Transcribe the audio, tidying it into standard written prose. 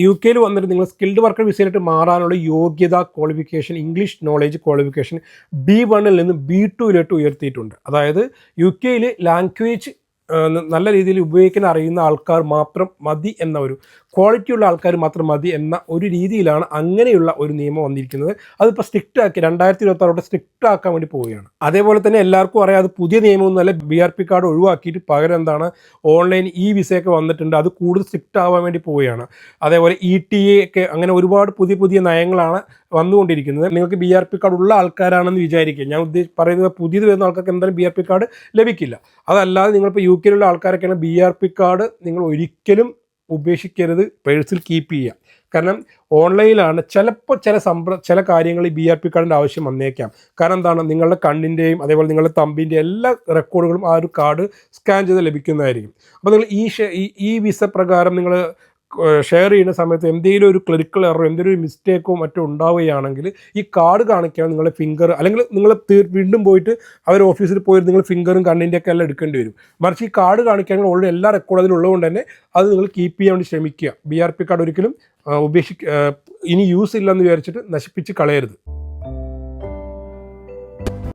U കെയിൽ വന്നിട്ട് നിങ്ങൾ സ്കിൽഡ് വർക്കർ വിസയിലിട്ട് മാറാനുള്ള യോഗ്യത qualification English knowledge qualification B1 നിന്ന് B2 ഉയർത്തിയിട്ടുണ്ട്. അതായത് യു കെയിൽ ലാംഗ്വേജ് നല്ല രീതിയിൽ ഉപയോഗിക്കാൻ അറിയുന്ന ആൾക്കാർ മാത്രം മതി എന്ന ഒരു ക്വാളിറ്റിയുള്ള ആൾക്കാർ മാത്രം മതി എന്ന ഒരു രീതിയിലാണ് അങ്ങനെയുള്ള ഒരു നിയമം വന്നിരിക്കുന്നത്. അതിപ്പോൾ സ്ട്രിക്റ്റ് ആക്കി 2026 സ്ട്രിക്റ്റ് ആക്കാൻ വേണ്ടി പോവുകയാണ്. അതേപോലെ തന്നെ എല്ലാവർക്കും അറിയാം അത് പുതിയ നിയമമൊന്നുമല്ല. BRP കാർഡ് ഒഴിവാക്കിയിട്ട് പകരം എന്താണ് ഓൺലൈൻ വിസയൊക്കെ വന്നിട്ടുണ്ട്. അത് കൂടുതൽ സ്ട്രിക്റ്റ് ആവാൻ വേണ്ടി പോവുകയാണ്. അതേപോലെ ETA ഒക്കെ അങ്ങനെ ഒരുപാട് പുതിയ നയങ്ങളാണ് വന്നുകൊണ്ടിരിക്കുന്നത്. നിങ്ങൾക്ക് BRP കാർഡ് ഉള്ള ആൾക്കാരാണെന്ന് വിചാരിക്കുക. ഞാൻ പറയുന്നത് പുതിയത് വരുന്ന ആൾക്കാർക്ക് എന്തായാലും BRP കാർഡ് ലഭിക്കില്ല. അതല്ലാതെ നിങ്ങളിപ്പോൾ യു കെയിലുള്ള ആൾക്കാരൊക്കെയാണ് BRP കാർഡ് നിങ്ങൾ ഒരിക്കലും ഉപേക്ഷിക്കരുത്, പേഴ്സിൽ കീപ്പ് ചെയ്യുക. കാരണം ഓൺലൈനിലാണ് ചിലപ്പോൾ ചില കാര്യങ്ങൾ ഈ BRP കാർഡിൻ്റെ ആവശ്യം വന്നേക്കാം. കാരണം എന്താണ്, നിങ്ങളുടെ കണ്ണിൻ്റെയും അതേപോലെ നിങ്ങളുടെ തമ്പിൻ്റെ എല്ലാ റെക്കോർഡുകളും ആ ഒരു കാർഡ് സ്കാൻ ചെയ്ത് ലഭിക്കുന്നതായിരിക്കും. അപ്പോൾ നിങ്ങൾ ഈ വിസ പ്രകാരം നിങ്ങൾ ഷെയർ ചെയ്യുന്ന സമയത്ത് എന്തെങ്കിലും ഒരു ക്ലറിക്കൽ എററോ എന്തെങ്കിലും ഒരു മിസ്റ്റേക്കോ മറ്റോ ഉണ്ടാവുകയാണെങ്കിൽ ഈ കാർഡ് കാണിക്കാൻ നിങ്ങളുടെ ഫിംഗർ അല്ലെങ്കിൽ നിങ്ങൾ വീണ്ടും പോയിട്ട് അവർ ഓഫീസിൽ പോയിട്ട് നിങ്ങൾ ഫിംഗറും കണ്ണിൻ്റെ ഒക്കെ എല്ലാം എടുക്കേണ്ടി വരും. മറിച്ച് ഈ കാർഡ് കാണിക്കാൻ ഓൾറെഡി എല്ലാ റെക്കോർഡ് അതിലുള്ളതുകൊണ്ട് തന്നെ അത് നിങ്ങൾ കീപ്പ് ചെയ്യാൻ വേണ്ടി ശ്രമിക്കുക. BRP കാർഡ് ഒരിക്കലും ഇനി യൂസ് ഇല്ലെന്ന് വിചാരിച്ചിട്ട് നശിപ്പിച്ച് കളയരുത്.